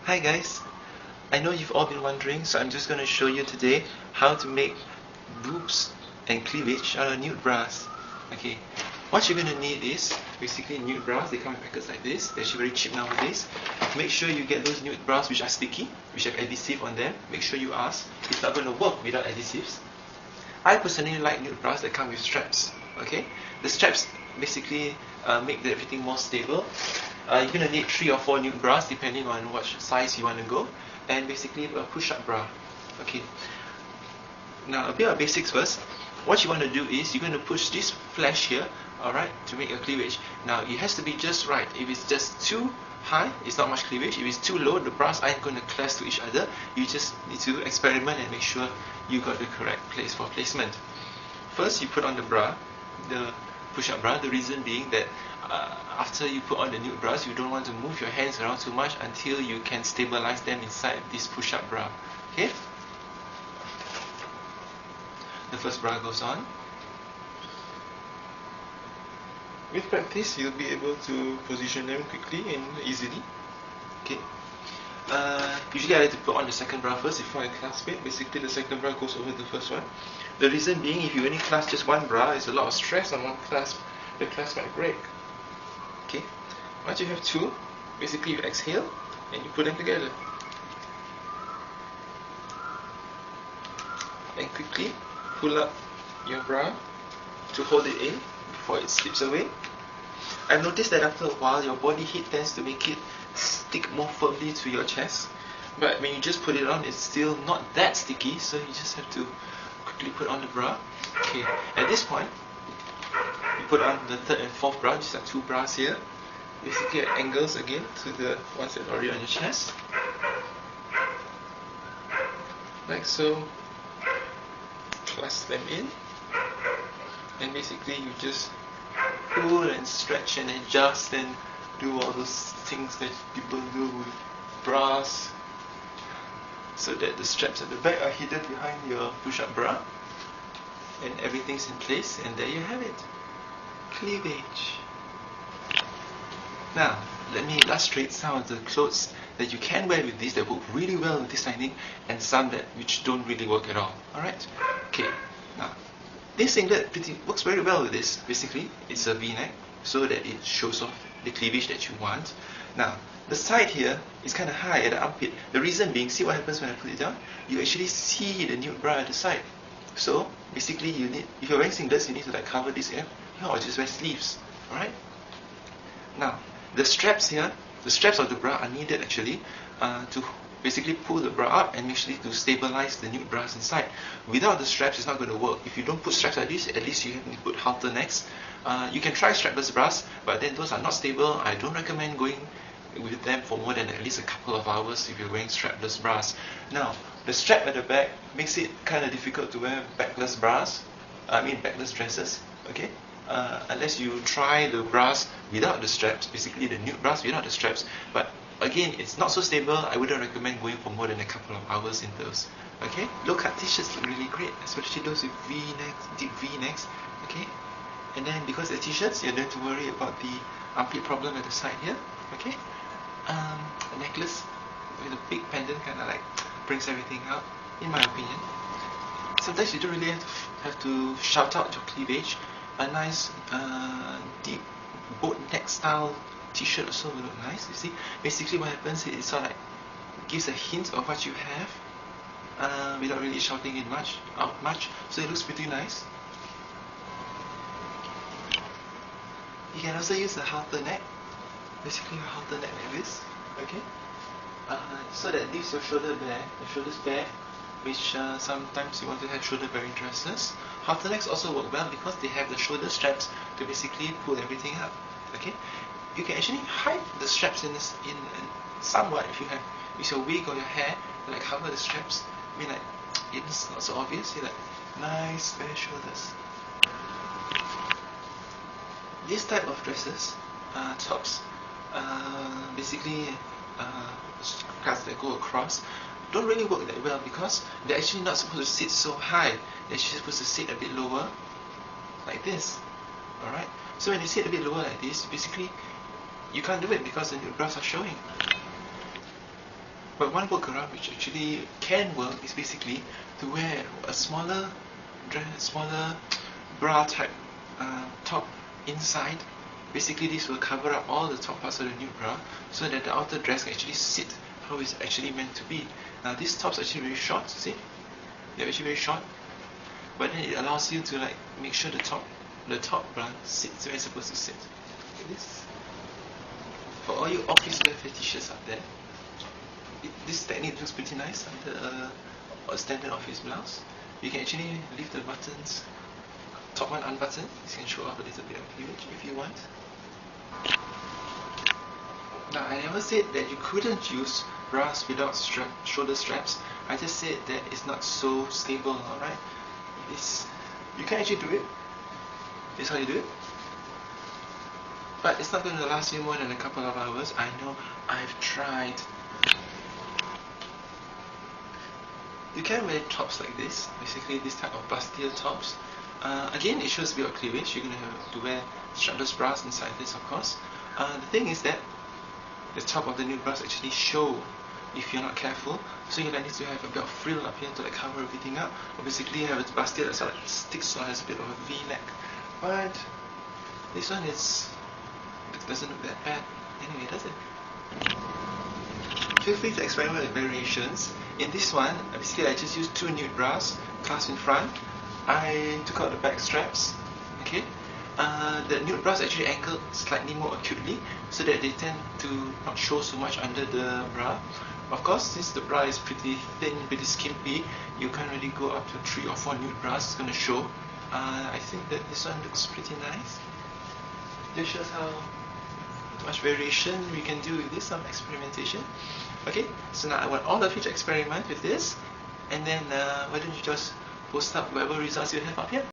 Hi guys, I know you've all been wondering, so I'm just going to show you today how to make boobs and cleavage out of nude bras. Okay, what you're going to need is basically nude bras. They come in packets like this. They're actually very cheap nowadays. Make sure you get those nude bras which are sticky, which have adhesive on them. Make sure you ask. It's not going to work without adhesives. I personally like nude bras that come with straps. Okay, the straps basically make everything more stable. You're going to need 3 or 4 nude bras depending on what size you want to go, and basically a push-up bra. Okay, now a bit of basics first. What you want to do is you're going to push this flash here, alright, to make your cleavage. Now it has to be just right. If it's just too high, it's not much cleavage. If it's too low, the bras aren't going to clash to each other. You just need to experiment and make sure you got the correct place for placement. First, you put on the bra, the push-up bra. The reason being that after you put on the nude bras, you don't want to move your hands around too much until you can stabilize them inside this push-up bra. Okay? The first bra goes on. With practice, you'll be able to position them quickly and easily. Okay. Usually I like to put on the second bra first before I clasp it. Basically the second bra goes over the first one. The reason being, if you only clasp just one bra, there's a lot of stress on one clasp. The clasp might break. Okay. Once you have 2, basically you exhale and you put them together. And quickly pull up your bra to hold it in before it slips away. I've noticed that after a while your body heat tends to make it stick more firmly to your chest, but when you just put it on, it's still not that sticky, so you just have to quickly put on the bra. Okay, at this point you put on the 3rd and 4th bra. Just have 2 bras here, basically at angles again to the ones that are already on your chest, like so. Clasp them in, and basically you just pull and stretch and adjust and do all those things that people do with bras, so that the straps at the back are hidden behind your push-up bra and everything's in place, and there you have it, cleavage. Now let me illustrate some of the clothes that you can wear with this that work really well with this lining, and some which don't really work at all. Alright? Okay, now this singlet works very well with this. Basically it's a V-neck so that it shows off the cleavage that you want. Now the side here is kind of high at the armpit. The reason being, see what happens when I put it down? You actually see the nude bra at the side. So basically you need, if you're wearing singlets, you need to like cover this area, or just wear sleeves. Alright? Now the straps here, the straps of the bra are needed actually to basically pull the bra up and actually to stabilize the nude bras inside. Without the straps, it's not going to work. If you don't put straps like this, at least you have to put halter necks. You can try strapless bras, but then those are not stable. I don't recommend going with them for more than at least a couple of hours if you're wearing strapless bras. Now, the strap at the back makes it kind of difficult to wear backless bras. Backless dresses. Okay. Unless you try the bras without the straps, basically the nude bras without the straps. But again, it's not so stable. I wouldn't recommend going for more than a couple of hours in those. Okay, low-cut t-shirts look really great, especially those with V-necks, deep V-necks. Okay, and then because they're t-shirts, you don't have to worry about the armpit problem at the side here. Okay, a necklace with a big pendant kind of like brings everything out, in my opinion. Sometimes you don't really have to shout out your cleavage. A nice deep boat neck style t-shirt also will look nice. You see, basically what happens is it sort of like gives a hint of what you have without really shouting it out much, so it looks pretty nice. You can also use a halter neck, basically a halter neck like this. Okay, so that leaves your shoulder bare, your shoulders bare, which sometimes you want to have shoulder-bearing dresses. Halter necks also work well because they have the shoulder straps to basically pull everything up. Okay, you can actually hide the straps in somewhat if you have with your wig or your hair, like cover the straps. Like it's not so obvious. You like nice bare shoulders. This type of dresses, tops, basically cuts that go across, don't really work that well because they're actually not supposed to sit so high. They're actually supposed to sit a bit lower, like this. Alright? So when you sit a bit lower like this, basically you can't do it because the nude bras are showing. But one workaround which actually can work is basically to wear a smaller bra type top inside. Basically this will cover up all the top parts of the nude bra so that the outer dress can actually sit how it's actually meant to be. Now these tops are actually very short, see? They're actually very short. But then it allows you to like make sure the top bra sits where it's supposed to sit. Like this. For all you office wear fetishes out there, this technique looks pretty nice under a standard office blouse. You can actually leave the buttons, top one unbuttoned. You can show off a little bit of cleavage if you want. Now I never said that you couldn't use bras without shoulder straps. I just said that it's not so stable, alright? You can actually do it. This is how you do it. But it's not going to last you more than a couple of hours. I know, I've tried. You can wear tops like this, basically this type of bustier tops. Again, it shows a bit of cleavage. You're going to have to wear strapless bras inside this, of course. The thing is that the top of the nude bras actually show if you're not careful. So you like need to have a bit of frill up here to like cover everything up. Or basically have a bustier that sort of sticks or has a bit of a V-neck. But this one doesn't look that bad anyway, does it? Feel free to experiment with variations. In this one, basically I just used 2 nude bras clasped in front. I took out the back straps. Okay, the nude bras actually angled slightly more acutely so that they tend to not show so much under the bra. Of course, since the bra is pretty thin, pretty skimpy, you can't really go up to 3 or 4 nude bras. It's going to show. I think that this one looks pretty nice. This shows how much variation we can do with this, some experimentation. Okay, so now I want all of you to experiment with this, and then why don't you just post up whatever results you have up here.